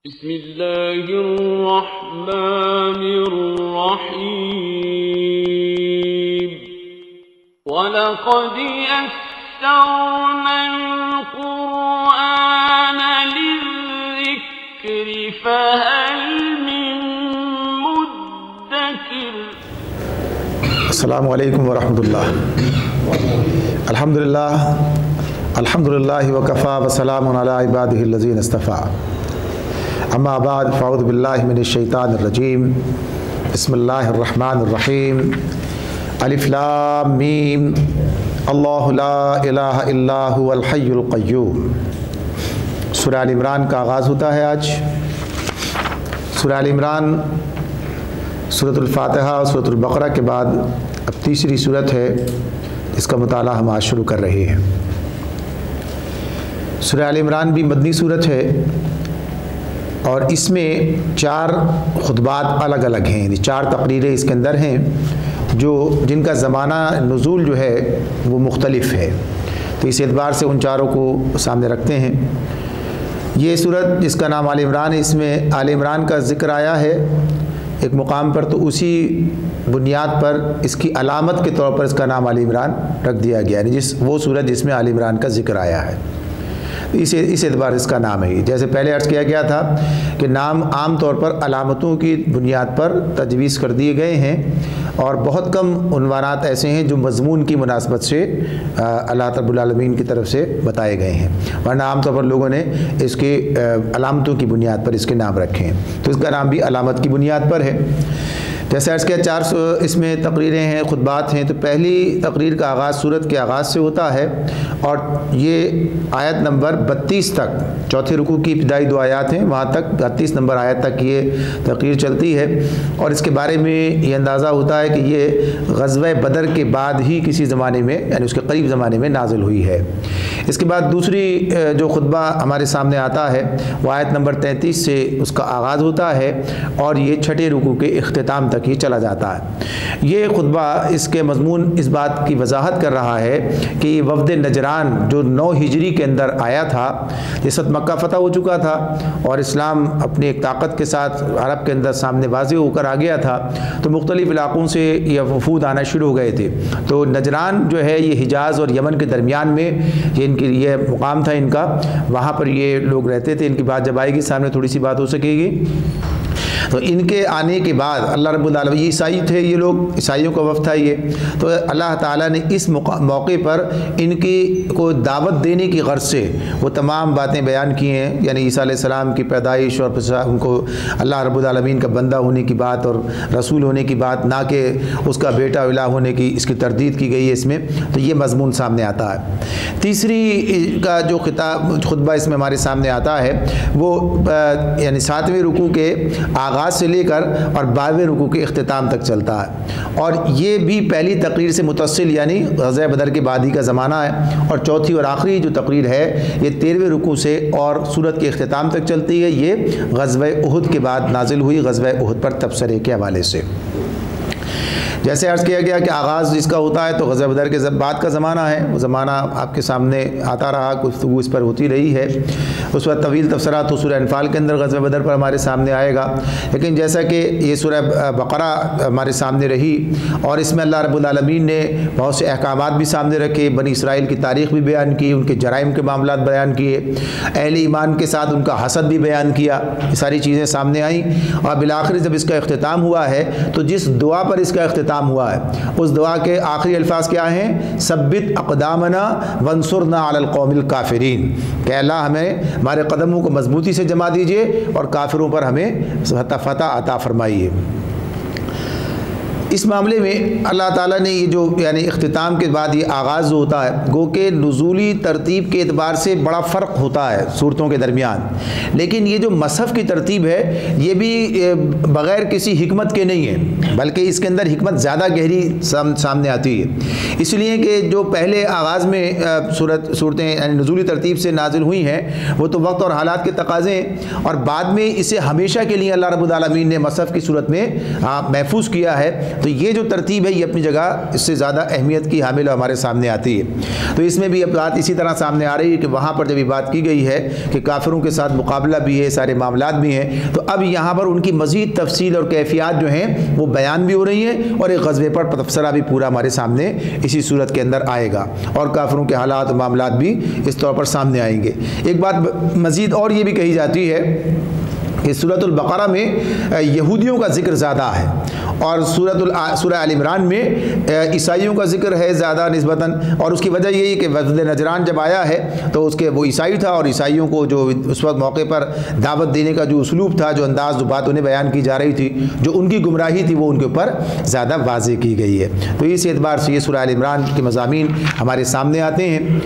بسم اللہ الرحمن الرحیم وَلَقَدْ يَسَّرْنَا الْقُرْآنَ لِلذِّكْرِ فَهَلْ مِن مُدَّكِرٍ۔ السلام علیکم ورحمۃ اللہ۔ الحمدللہ وکفا وسلام علی عبادہ الذین اصطفیٰ، اما بعد فاعوذ باللہ من الشیطان الرجیم، بسم اللہ الرحمن الرحیم، الف لام میم، اللہ لا الہ الا هو الحی القیوم۔ سورہ آل عمران کا آغاز ہوتا ہے آج۔ سورہ آل عمران سورۃ الفاتحہ اور سورۃ البقرہ کے بعد اب تیسری سورت ہے، اس کا مطالعہ ہم آج شروع کر رہے ہیں۔ سورہ آل عمران بھی مدنی سورت ہے اور اس میں 4 خطبات الگ الگ ہیں، یعنی 4 تقریریں اس کے اندر ہیں جن کا زمانہ نزول جو ہے وہ مختلف ہے، تو اس اعتبار سے ان چاروں کو سامنے رکھتے ہیں۔ یہ سورت جس کا نام آل عمران ہے، اس میں آل عمران کا ذکر آیا ہے ایک مقام پر، تو اسی بنیاد پر اس کی علامت کے طور پر اس کا نام آل عمران رکھ دیا گیا، یعنی وہ سورت جس میں آل عمران کا ذکر آیا ہے، اس اعتبار اس کا نام ہے۔ جیسے پہلے عرض کیا گیا تھا کہ نام عام طور پر علامتوں کی بنیاد پر تجویز کر دیے گئے ہیں، اور بہت کم عنوانات ایسے ہیں جو مضمون کی مناسبت سے اللہ رب العالمین کی طرف سے بتائے گئے ہیں، ورنہ عام طور پر لوگوں نے اس کے علامتوں کی بنیاد پر اس کے نام رکھے ہیں، تو اس کا نام بھی علامت کی بنیاد پر ہے۔ جیسے عرض کیا 4 اس میں تقریریں ہیں، خطبات ہیں، تو پہلی تقریر کا آغاز سورت کے آغاز سے ہوتا ہے، اور یہ آیت نمبر 32 تک، چوتھے رکوع کی ابتدائی 2 آیات ہیں، وہاں تک 32 نمبر آیت تک یہ تقریر چلتی ہے، اور اس کے بارے میں یہ اندازہ ہوتا ہے کہ یہ غزوہ بدر کے بعد ہی کسی زمانے میں، یعنی اس کے قریب زمانے میں نازل ہوئی ہے۔ اس کے بعد دوسری جو خطبہ ہمارے سامنے آتا ہے وہ آیت نمبر 33 سے اس کا آغاز ہوتا ہے، اور یہ 6ٹھے رکوع کے اختتام تک ہی چلا جاتا ہے۔ یہ خطبہ اس کے مضمون اس بات کی وضاحت کر رہا ہے کہ یہ وفد نجران جو 9 ہجری کے اندر آیا تھا، جس وقت مکہ فتح ہو چکا تھا اور اسلام اپنی ایک طاقت کے ساتھ عرب کے اندر سامنے واضح ہو کر آ گیا تھا، تو مختلف علاقوں سے یہ وفود آنا شروع ہو گئے تھے۔ تو نجران جو ہے یہ حجاز اور یمن کے درمیان میں یہ مقام تھا ان کا، وہاں پر یہ لوگ رہتے تھے۔ ان کی بات جب آئے گی سامنے تھوڑی سی بات ہو سکے گی۔ تو ان کے آنے کے بعد اللہ رب العالمین، یہ عیسائی تھے، یہ لوگ عیسائیوں کا وفد تھا یہ، تو اللہ تعالیٰ نے اس موقع پر ان کی کو دعوت دینے کی غرض سے وہ تمام باتیں بیان کی ہیں، یعنی عیسیٰ علیہ السلام کی پیدائش اور ان کو اللہ رب العالمین کا بندہ ہونے کی بات اور رسول ہونے کی بات، نہ کہ اس کا بیٹا الہ ہونے کی، اس کی تردید کی گئی ہے اس میں، تو یہ مضمون سامنے آتا ہے۔ تیسری کا جو خطبہ اس میں ہمارے سامنے آتا ہے وہ یعنی 7ویں رکوع کے آغاز سے لے کر اور 12ویں رکوع کے اختتام تک چلتا ہے، اور یہ بھی پہلی تقریر سے متصل، یعنی غزوہ بدر کے بعد ہی کا زمانہ ہے، اور چوتھی اور آخری جو تقریر ہے یہ 13ویں رکوع سے اور سورت کے اختتام تک چلتی ہے۔ یہ غزوہ احد کے بعد نازل ہوئی، غزوہ احد پر تبصرے کے حوالے سے۔ جیسے عرض کیا گیا کہ آغاز جس کا ہوتا ہے تو غزوہ بدر کے بعد کا زمانہ ہے، وہ زمانہ آپ کے سامنے آتا رہا، گفتگو اس پر ہوتی رہی ہے۔ اس وقت طویل تبصرہ تو سورہ انفال کے اندر غزوہ بدر پر ہمارے سامنے آئے گا، لیکن جیسا کہ یہ سورہ بقرہ ہمارے سامنے رہی، اور اس میں اللہ رب العالمین نے بہت سے احکامات بھی سامنے رکھے، بنی اسرائیل کی تاریخ بھی بیان کی، ان کے جرائم کے معاملات بیان کیے، اہل ایمان کے ساتھ ان کا حسد بھی بیان کیا، یہ ساری چیزیں سامنے آئیں، اور بالآخر جب اس کا اختتام ہوا ہے تو جس دعا پر اس کا اختتام ہوا ہے اس دعا کے آخری الفاظ کیا ہیں؟ ثبت اقدامنا وانصرنا علی القوم الکافرین، کہ اللہ ہمیں ہمارے قدموں کو مضبوطی سے جما دیجئے اور کافروں پر ہمیں فتح عطا فرمائیے۔ اس معاملے میں اللہ تعالیٰ نے یہ جو یعنی اختتام کے بعد یہ آغاز جو ہوتا ہے، گو کہ نزولی ترتیب کے اعتبار سے بڑا فرق ہوتا ہے صورتوں کے درمیان، لیکن یہ جو مصحف کی ترتیب ہے یہ بھی بغیر کسی حکمت کے نہیں ہے، بلکہ اس کے اندر حکمت زیادہ گہری سامنے آتی ہے، اس لیے کہ جو پہلے آغاز میں صورتیں یعنی نزولی ترتیب سے نازل ہوئی ہیں وہ تو وقت اور حالات کے تقاضے ہیں، اور بعد میں اسے ہمیشہ کے لیے اللہ رب العالمین نے مصحف کی صورت میں محفوظ کیا ہے، تو یہ جو ترتیب ہے یہ اپنی جگہ اس سے زیادہ اہمیت کی حامل ہمارے سامنے آتی ہے۔ تو اس میں بھی اب بات اسی طرح سامنے آ رہی ہے کہ وہاں پر جب یہ بات کی گئی ہے کہ کافروں کے ساتھ مقابلہ بھی ہے، سارے معاملات بھی ہیں، تو اب یہاں پر ان کی مزید تفصیل اور کیفیات جو ہیں وہ بیان بھی ہو رہی ہیں، اور ایک غزوے پر تبصرہ بھی پورا ہمارے سامنے اسی صورت کے اندر آئے گا، اور کافروں کے حالات اور معاملات بھی اس طور پر سامنے آئیں گے۔ ایک بات مزید اور یہ بھی کہی جاتی ہے کہ سورۃ البقرہ میں یہودیوں کا ذکر زیادہ ہے، اور سورہ آل عمران میں عیسائیوں کا ذکر ہے زیادہ نسبتاً، اور اس کی وجہ یہی کہ وفد نجران جب آیا ہے تو اس کے وہ عیسائی تھا، اور عیسائیوں کو جو اس وقت موقع پر دعوت دینے کا جو اسلوب تھا، جو انداز جو بات انہیں بیان کی جا رہی تھی، جو ان کی گمراہی تھی، وہ ان کے اوپر زیادہ واضح کی گئی ہے۔ تو اس اعتبار سے یہ سورہ آل عمران کے مضامین ہمارے سامنے آتے ہیں۔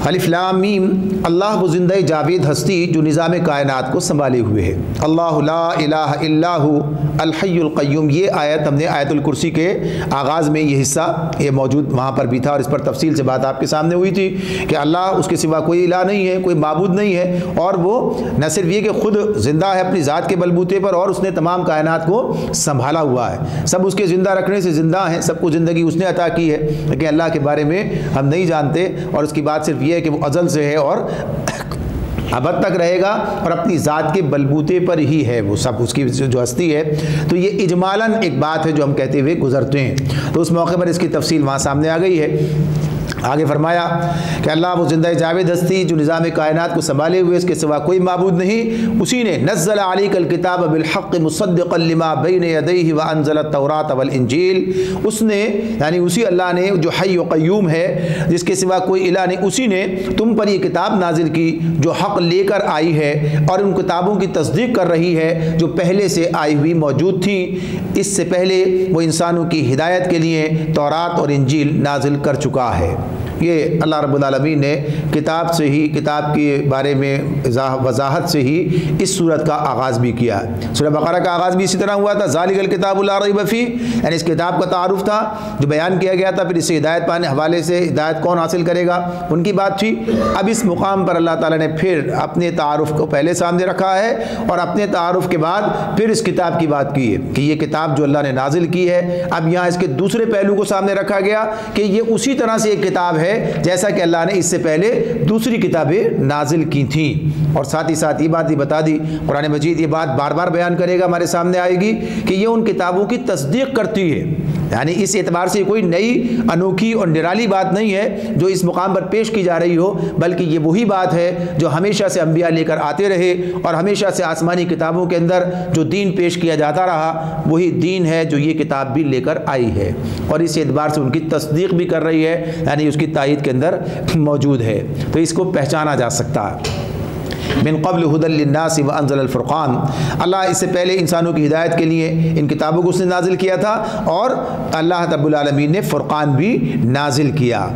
الف لام میم، اللہ وہ زندہ جاوید ہستی جو نظام کائنات کو سنبھالے ہوئے ہے۔ اللہ لا الہ الا ہو الحی القیوم، یہ آیت ہم نے آیت الکرسی کے آغاز میں یہ حصہ یہ موجود وہاں پر بھی تھا، اور اس پر تفصیل سے بات آپ کے سامنے ہوئی تھی کہ اللہ، اس کے سوا کوئی الہ نہیں ہے، کوئی معبود نہیں ہے، اور وہ نہ صرف یہ کہ خود زندہ ہے اپنی ذات کے بلبوتے پر، اور اس نے تمام کائنات کو سنبھالا ہوا ہے، سب اس کے زندہ رکھنے سے زندہ ہیں، سب کو زندگی اس نے عطا کی ہے، لیکن اللہ کے بارے میں ہم نہیں جانتے، اور اس کی بات صرف یہ ہے کہ وہ ازل سے ہے اور ابد تک رہے گا، اور اپنی ذات کے بلبوتے پر ہی ہے وہ سب، اس کی جو ہستی ہے۔ تو یہ اجمالاً ایک بات ہے جو ہم کہتے ہوئے گزرتے ہیں، تو اس موقع پر اس کی تفصیل وہاں سامنے آ گئی ہے۔ آگے فرمایا کہ اللہ وہ زندہ جاوید ہستی جو نظام کائنات کو سنبھالے ہوئے، اس کے سوا کوئی معبود نہیں، اسی نے نزل علیک الکتاب بالحق مصدقا لما بین یدیہ وانزل التوراۃ والانجیل، اس نے یعنی اسی اللہ نے جو حی و قیوم ہے، جس کے سوا کوئی الہ نہیں، اسی نے تم پر یہ کتاب نازل کی جو حق لے کر آئی ہے، اور ان کتابوں کی تصدیق کر رہی ہے جو پہلے سے آئی ہوئی موجود تھیں، اس سے پہلے وہ انسانوں کی ہدایت کے لیے تورات اور انجیل نازل کر چکا ہے۔ یہ اللہ رب العالمین نے کتاب سے ہی، کتاب کے بارے میں وضاحت سے ہی اس صورت کا آغاز بھی کیا ہے۔ سورہ بقرہ کا آغاز بھی اسی طرح ہوا تھا، ذالک الکتاب لا ریب فیہ، یعنی اس کتاب کا تعارف تھا جو بیان کیا گیا تھا، پھر اس سے ہدایت پانے حوالے سے ہدایت کون حاصل کرے گا ان کی بات تھی۔ اب اس مقام پر اللہ تعالیٰ نے پھر اپنے تعارف کو پہلے سامنے رکھا ہے، اور اپنے تعارف کے بعد پھر اس کتاب کی بات کی ہے کہ یہ کتاب جو اللہ نے نازل کی ہے۔ اب یہاں اس کے دوسرے پہلو کو سامنے رکھا گیا کہ یہ اسی طرح سے ایک کتاب ہے جیسا کہ اللہ نے اس سے پہلے دوسری کتابیں نازل کی تھیں، اور ساتھ ہی ساتھ یہ بات بھی بتا دی، قرآن مجید یہ بات بار بار بیان کرے گا، ہمارے سامنے آئے گی کہ یہ ان کتابوں کی تصدیق کرتی ہے، یعنی اس اعتبار سے کوئی نئی انوکھی اور نرالی بات نہیں ہے جو اس مقام پر پیش کی جا رہی ہو، بلکہ یہ وہی بات ہے جو ہمیشہ سے انبیاء لے کر آتے رہے، اور ہمیشہ سے آسمانی کتابوں کے اندر جو دین پیش کیا جاتا رہا وہی دین ہے جو یہ کتاب بھی لے کر آئی ہے، اور اس اعتبار سے ان کی تصدیق بھی کر رہی ہے، یعنی اس کی تائید کے اندر موجود ہے، تو اس کو پہچانا جا سکتا ہے۔ من قبل هدى للناس وانزل الفرقان، اللہ اس سے پہلے انسانوں کی ہدایت کے لیے ان کتابوں کو اس نے نازل کیا تھا، اور اللہ رب العالمین نے فرقان بھی نازل کیا۔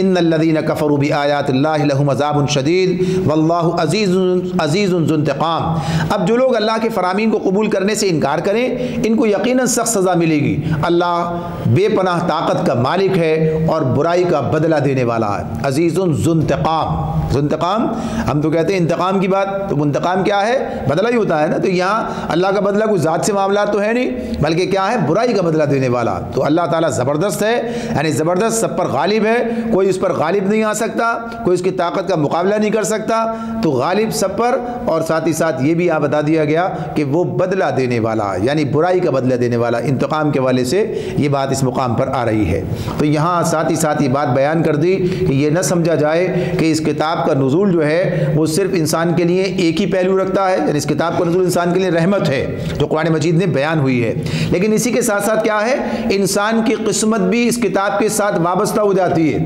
ان الذين كفروا بآيات الله لهم عذاب شدید واللہ عزیز ذو انتقام، اب جو لوگ اللہ کے فرامین کو قبول کرنے سے انکار کریں ان کو یقیناً سخت سزا ملے گی، اللہ بے پناہ طاقت کا مالک ہے اور برائی کا بدلہ دینے والا ہے۔ عزیز ذو انتقام، ذو انتقام، ہم تو کہتے ہیں انتقام کی بات، تو انتقام کیا ہے؟ بدلہ ہی ہوتا ہے نا، تو یہاں اللہ کا بدلہ کوئی ذات سے معاملات تو ہے نہیں، بلکہ کیا ہے؟ برائی کا بدلہ دینے والا، تو اللہ تعالیٰ زبردست ہے، یعنی زبردست، سب پر غالب ہے، کوئی اس پر غالب نہیں آ سکتا، کوئی اس کی طاقت کا مقابلہ نہیں کر سکتا، تو غالب سب پر، اور ساتھ ہی ساتھ یہ بھی آپ بتا دیا گیا کہ وہ بدلہ دینے والا، یعنی برائی کا بدلہ دینے والا، انتقام کے والے سے یہ بات اس مقام پر آ رہی ہے۔ تو یہاں ساتھ ہی ساتھ یہ بات بیان کر دی کہ یہ نہ سمجھا جائے کہ اس کتاب کا نزول جو ہے وہ صرف انسان کے لیے ایک ہی پہلو رکھتا ہے، یعنی اس کتاب کا نزول انسان کے لیے رحمت ہے جو قرآن مجید میں بیان ہوئی ہے، لیکن اسی کے ساتھ ساتھ کیا ہے؟ انسان کی قسمت بھی اس کتاب کے ساتھ وابستہ ہو جاتی ہے،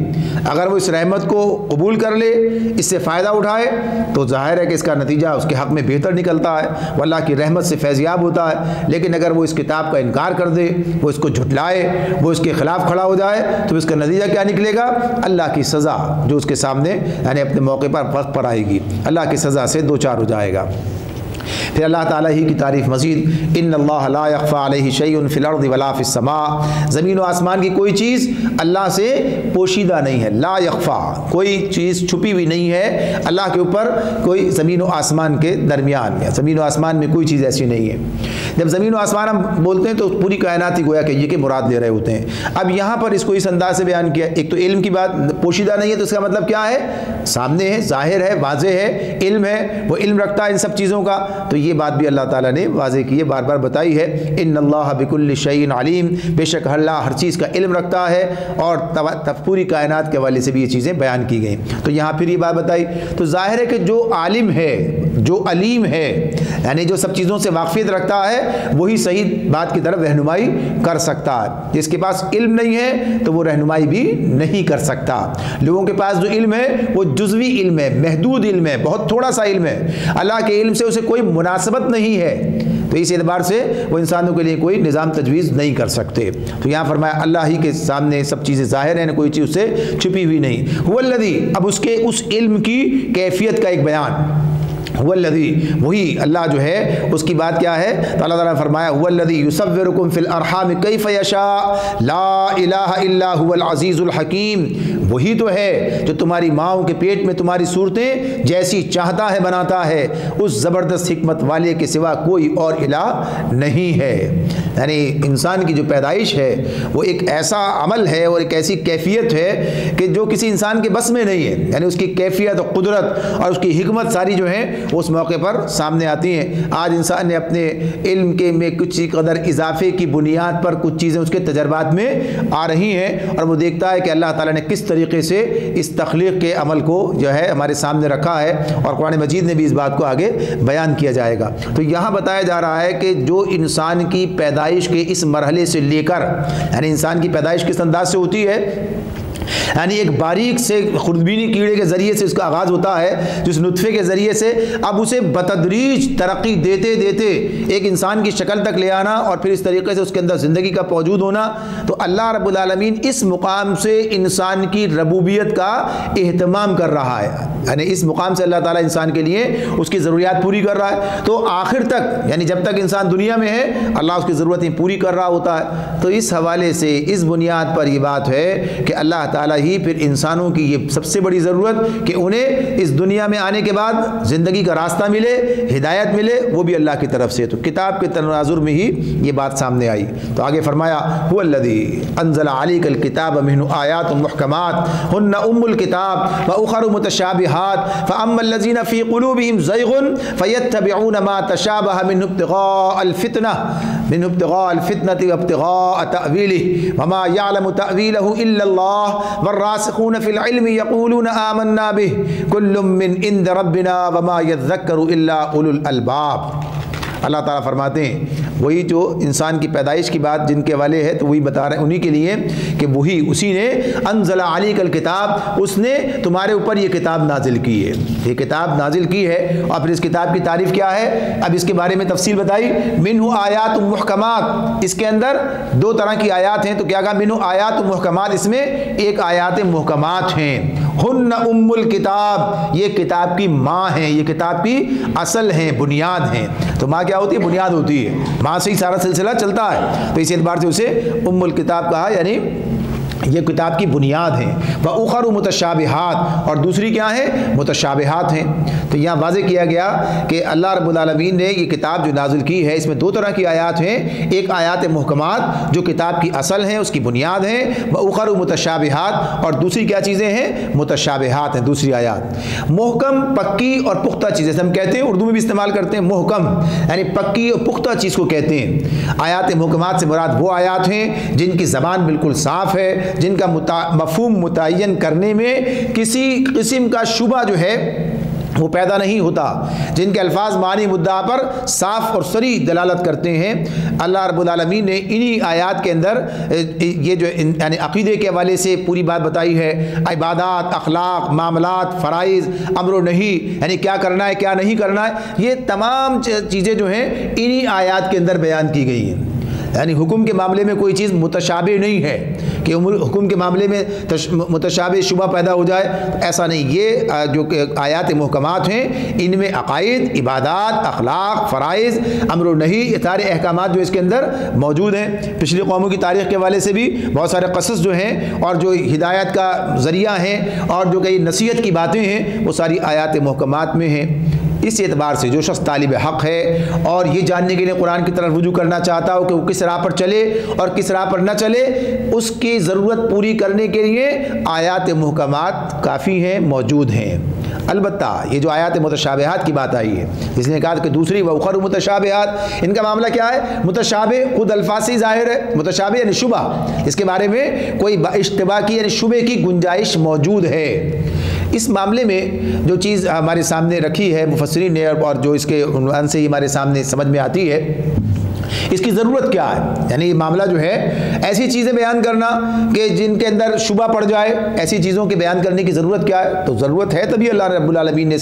اگر وہ اس رحمت کو قبول کر لے، اس سے فائدہ اٹھائے، تو ظاہر ہے کہ اس کا نتیجہ اس کے حق میں بہتر نکلتا ہے، وہ اللہ کی رحمت سے فیضیاب ہوتا ہے، لیکن اگر وہ اس کتاب کا انکار کر دے، وہ اس کو جھٹلائے، وہ اس کے خلاف کھڑا ہو جائے، تو اس کا نتیجہ کیا نکلے گا؟ اللہ کی سزا جو اس کے سامنے یعنی اپنے موقع پر وقت پر آئے گی، اللہ کی سزا سے دوچار ہو جائے گا۔ پھر اللہ تعالیٰ ہی کی تعریف مزید، ان اللہ لا یخفی علیہ شیء فی الارض ولا فی السماء، زمین و آسمان کی کوئی چیز اللہ سے پوشیدہ نہیں ہے، لا یخفی، کوئی چیز چھپی ہوئی نہیں ہے اللہ کے اوپر، کوئی زمین و آسمان کے درمیان میں، زمین و آسمان میں کوئی چیز ایسی نہیں ہے۔ جب زمین و آسمان ہم بولتے ہیں تو پوری کائنات ہی گویا کہ یہ کہ مراد لے رہے ہوتے ہیں. اب یہاں پر اس کو اس انداز سے بیان کیا. ایک تو علم کی بات پوشیدہ نہیں ہے تو اس کا مطلب کیا ہے؟ سامنے ہے, ظاہر ہے, واضح ہے, علم ہے, وہ علم رکھتا ہے ان سب چیزوں کا. تو یہ بات بھی اللہ تعالیٰ نے واضح کی ہے, بار بار بتائی ہے. ان اللہ بکل شیء علیم, بے شک اللہ ہر چیز کا علم رکھتا ہے, اور پوری کائنات کے حوالے سے بھی یہ چیزیں بیان کی گئیں. تو یہاں پھر یہ بات بتائی. تو ظاہر ہے کہ جو عالم ہے, جو علیم ہے, یعنی جو سب چیزوں سے واقفیت رکھتا ہے, وہی صحیح بات کی طرف رہنمائی کر سکتا ہے. جس کے پاس علم نہیں ہے تو وہ رہنمائی بھی نہیں کر سکتا. لوگوں کے پاس جو علم ہے وہ جزوی علم ہے, محدود علم ہے, بہت تھوڑا سا علم ہے. اللہ کے علم سے اسے کوئی مناسبت نہیں ہے, تو اس اعتبار سے وہ انسانوں کے لیے کوئی نظام تجویز نہیں کر سکتے. تو یہاں فرمایا اللہ ہی کے سامنے سب چیزیں ظاہر ہیں, کوئی چیز اس سے چھپی ہوئی نہیں. هو الذی, اب اس کے اس علم کی کیفیت کا ایک بیان. هو الذی, وہی اللہ جو ہے اس کی بات کیا ہے؟ تو اللہ تعالیٰ نے فرمایا هو الذی یصورکم فی الارحام کیف یشاء لا الہ الا هو العزیز الحکیم. وہی تو ہے جو تمہاری ماؤں کے پیٹ میں تمہاری صورتیں جیسی چاہتا ہے بناتا ہے, اس زبردست حکمت والے کے سوا کوئی اور الہ نہیں ہے. یعنی انسان کی جو پیدائش ہے وہ ایک ایسا عمل ہے اور ایک ایسی کیفیت ہے کہ جو کسی انسان کے بس میں نہیں ہے. یعنی اس کی کیفیت اور قدرت اور اس کی حکمت ساری جو ہے اس موقع پر سامنے آتی ہیں. آج انسان نے اپنے علم کے میں کچھ قدر اضافے کی بنیاد پر کچھ چیزیں اس کے تجربات میں آ رہی ہیں, اور وہ دیکھتا ہے کہ اللہ تعالیٰ نے کس طریقے سے اس تخلیق کے عمل کو جو ہے ہمارے سامنے رکھا ہے, اور قرآن مجید نے بھی اس بات کو آگے بیان کیا جائے گا. تو یہاں بتایا جا رہا ہے کہ جو انسان کی پیدائش کے اس مرحلے سے لے کر, یعنی انسان کی پیدائش کس انداز سے ہوتی ہے, یعنی ایک باریک سے خردبینی کیڑے کے ذریعے سے اس کا آغاز ہوتا ہے, جس نطفے کے ذریعے سے اب اسے بتدریج ترقی دیتے دیتے ایک انسان کی شکل تک لے آنا, اور پھر اس طریقے سے اس کے اندر زندگی کا موجود ہونا. تو اللہ رب العالمین اس مقام سے انسان کی ربوبیت کا اہتمام کر رہا ہے. یعنی اس مقام سے اللہ تعالیٰ انسان کے لیے اس کی ضروریات پوری کر رہا ہے. تو آخر تک, یعنی جب تک انسان دنیا میں ہے, اللہ اس کی ضرورتیں پوری کر رہا ہوتا ہے. تو اس حوالے سے اس بنیاد پر یہ بات ہے کہ اللہ تعالیٰ ہی پھر انسانوں کی یہ سب سے بڑی ضرورت کہ انہیں اس دنیا میں آنے کے بعد زندگی کا راستہ ملے, ہدایت ملے, وہ بھی اللہ کی طرف سے. تو کتاب کے تناظر میں ہی یہ بات سامنے آئی. تو آگے فرمایا هو الذی انزل علیک الکتاب منہ آیات محکمات ہن ام الکتاب واخر متشابہات فاما الذین فی قلوبہم زیغ فیتبعون ما تشابہ منہ ابتغاء الفتنة وابتغاء تأویلہ وما یعلم تأویلہ الا اللہ والراسخون فی العلم یقولون آمنا بہ کل من عند ربنا وما یذکر الا اولو الالباب. اللہ تعالیٰ فرماتے ہیں وہی جو انسان کی پیدائش کی بات جن کے حوالے ہے تو وہی بتا رہے ہیں انہی کے لیے کہ وہی اسی نے انزل علیک الکتاب, اس نے تمہارے اوپر یہ کتاب نازل کی ہے. یہ کتاب نازل کی ہے, اور پھر اس کتاب کی تعریف کیا ہے, اب اس کے بارے میں تفصیل بتائی. منہ آیات محکمات, اس کے اندر دو طرح کی آیات ہیں. تو کیا کہا, منہ آیات محکمات, اس میں ایک آیات محکمات ہیں. ہن ام الکتاب, یہ کتاب کی ماں ہیں, یہ کتاب کی اصل ہیں, بنیاد ہیں. تو ماں کیا ہوتی ہے, بنیاد ہوتی ہے, ماں سے ہی سارا سلسلہ چلتا ہے. تو اس اعتبار سے اسے ام الکتاب کہا, یعنی یہ کتاب کی بنیاد ہیں. وَأُخَرُ مُتَشَابِهَاتِ, اور دوسری کیا ہے, متشابہات ہیں. تو یہاں واضح کیا گیا کہ اللہ رب العالمین نے یہ کتاب جو نازل کی ہے اس میں دو طرح کی آیات ہیں. ایک آیات محکمات جو کتاب کی اصل ہیں, اس کی بنیاد ہیں. وَأُخَرُ مُتَشَابِهَاتِ, اور دوسری کیا چیزیں ہیں, متشابہات ہیں, دوسری آیات. محکم, پکی اور پختہ چیزیں ہم کہتے ہیں, اردو میں بھی استعمال کرتے ہیں محکم, یعنی پکی اور پختہ چیز کو کہتے ہیں. آیات محکمات سے مراد وہ آیات ہیں جن کی زبان بالکل صاف ہے, جن کا مفہوم متعین کرنے میں کسی قسم کا شبہ جو ہے وہ پیدا نہیں ہوتا, جن کے الفاظ معنی مدعا پر صاف اور صریح دلالت کرتے ہیں. اللہ رب العالمین نے انہی آیات کے اندر یہ جو یعنی عقیدے کے حوالے سے پوری بات بتائی ہے. عبادات, اخلاق, معاملات, فرائض, امر و نہی, یعنی کیا کرنا ہے کیا نہیں کرنا ہے, یہ تمام چیزیں جو ہیں انہی آیات کے اندر بیان کی گئی ہیں. یعنی حکم کے معاملے میں کوئی چیز متشابہ نہیں ہے کہ حکم کے معاملے میں متشابہ شبہ پیدا ہو جائے, ایسا نہیں. یہ جو آیات محکمات ہیں ان میں عقائد, عبادات, اخلاق, فرائض, امر و نہی, یہ سارے احکامات جو اس کے اندر موجود ہیں. پچھلی قوموں کی تاریخ کے حوالے سے بھی بہت سارے قصص جو ہیں اور جو ہدایت کا ذریعہ ہیں اور جو کئی نصیحت کی باتیں ہیں وہ ساری آیات محکمات میں ہیں. اس اعتبار سے جو شخص طالب حق ہے اور یہ جاننے کے لیے قرآن کی طرف رجوع کرنا چاہتا ہو کہ وہ کس راہ پر چلے اور کس راہ پر نہ چلے، اس کی ضرورت پوری کرنے کے لیے آیات محکمات کافی ہیں، موجود ہیں۔ البتہ یہ جو آیات متشابہات کی بات آئی ہے، اس نے کہا کہ دوسری وَأُخَرُ متشابہات، ان کا معاملہ کیا ہے؟ متشابہ خود الفاظ سے ظاہر ہے، متشابہ یعنی شبہ، اس کے بارے میں کوئی اشتباہ کی یعنی شبہ کی گنجائش موجود ہے۔ اس معاملے میں جو چیز ہمارے سامنے رکھی ہے مفسرین نے اور جو اس کے عنوان سے ہی ہمارے سامنے سمجھ میں آتی ہے، اس کی ضرورت کیا ہے؟ یعنی یہ معاملہ جو ہے ایسی چیزیں بیان کرنا کہ جن کے اندر شبہ پڑ جائے، ایسی چیزوں کے بیان کرنے کی ضرورت کیا ہے؟ تو ضرورت ہے تبھی اللہ رب العالمین نے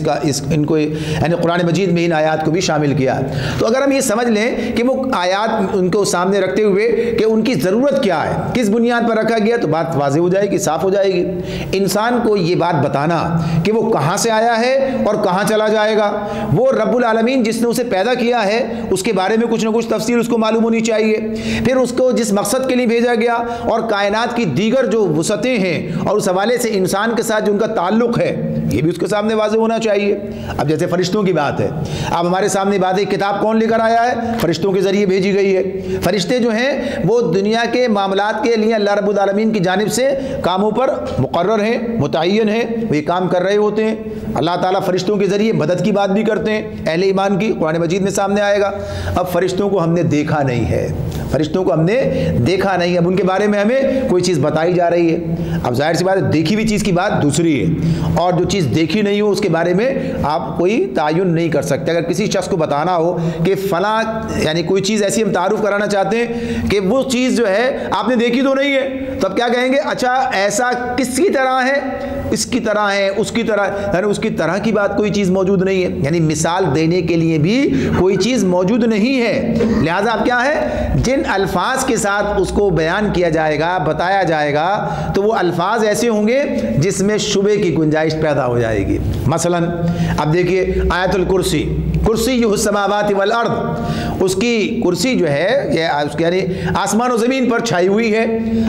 ان کو یعنی قرآن مجید میں ان آیات کو بھی شامل کیا ہے۔ تو اگر ہم یہ سمجھ لیں کہ وہ آیات ان کو سامنے رکھتے ہوئے کہ ان کی ضرورت کیا ہے، کس بنیاد پر رکھا گیا، تو بات واضح ہو جائے گی، صاف ہو جائے گی۔ انسان کو یہ بات بتانا کہ وہ کہاں سے آیا ہے اور کہاں چلا جائے گا، وہ رب العالمین جس نے اسے پیدا کیا ہے اس کے بارے میں کچھ نہ کچھ تفصیل اس کو معلوم ہونی چاہیے، پھر اس کو جس مقصد کے لیے بھیجا گیا اور کائنات کی دیگر جو وسعتیں ہیں اور اس حوالے سے انسان کے ساتھ جو ان کا تعلق ہے یہ بھی اس کے سامنے واضح ہونا چاہیے۔ اب جیسے فرشتوں کی بات ہے، اب ہمارے سامنے بات ہے کتاب کون لے کر آیا ہے؟ فرشتوں کے ذریعے بھیجی گئی ہے۔ فرشتے جو ہیں وہ دنیا کے معاملات کے لیے اللہ رب العالمین کی جانب سے کاموں پر مقرر ہیں، متعین ہیں، وہ یہ کام کر رہے ہوتے ہیں۔ اللہ تعالیٰ فرشتوں کے ذریعے مدد کی بات بھی کرتے ہیں اہل ایمان کی، قرآن مجید میں سامنے آئے گا۔ اب فرشتوں کو ہم نے دیکھا نہیں ہے، فرشتوں کو ہم نے دیکھا نہیں، اب ان کے بارے میں ہمیں کوئی چیز بتائی جا رہی ہے۔ اب ظاہر سی بات ہے دیکھی ہوئی چیز کی بات دوسری ہے اور جو چیز دیکھی نہیں ہو اس کے بارے میں آپ کوئی تعین نہیں کر سکتے۔ اگر کسی شخص کو بتانا ہو کہ فلاں یعنی کوئی چیز ایسی ہم تعارف کرانا چاہتے ہیں کہ وہ چیز جو ہے آپ نے دیکھی تو نہیں ہے، تو اب کیا کہیں گے؟ اچھا ایسا کس کی طرح ہے؟ اس کی طرح ہے، اس کی طرح، یعنی اس کی طرح کی بات کوئی چیز موجود نہیں ہے، یعنی مثال دینے کے لیے بھی کوئی چیز موجود نہیں ہے۔ لہذا اب کیا ہے، جن الفاظ کے ساتھ اس کو بیان کیا جائے گا، بتایا جائے گا، تو وہ الفاظ ایسے ہوں گے جس میں شبہ کی گنجائش پیدا ہو جائے گی۔ مثلا اب دیکھیے آیت الکرسی، کرسیہ السماوات والارض، اس کی کرسی جو ہے یہ اس کے یعنی آسمان و زمین پر چھائی ہوئی ہے۔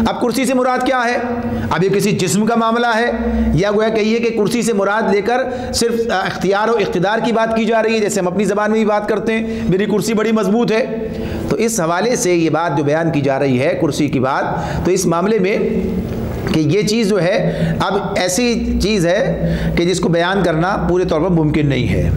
اب کرسی سے مراد کیا ہے؟ اب یہ کسی جسم کا معاملہ ہے یا گویا کہیے کہ کرسی سے مراد لے کر صرف اختیار و اقتدار کی بات کی جا رہی ہے، جیسے ہم اپنی زبان میں بھی بات کرتے ہیں میری کرسی بڑی مضبوط ہے۔ تو اس حوالے سے یہ بات جو بیان کی جا رہی ہے کرسی کی بات، تو اس معاملے میں کہ یہ چیز جو ہے اب ایسی چیز ہے کہ جس کو بیان کرنا پورے طور پر ممکن نہیں ہے۔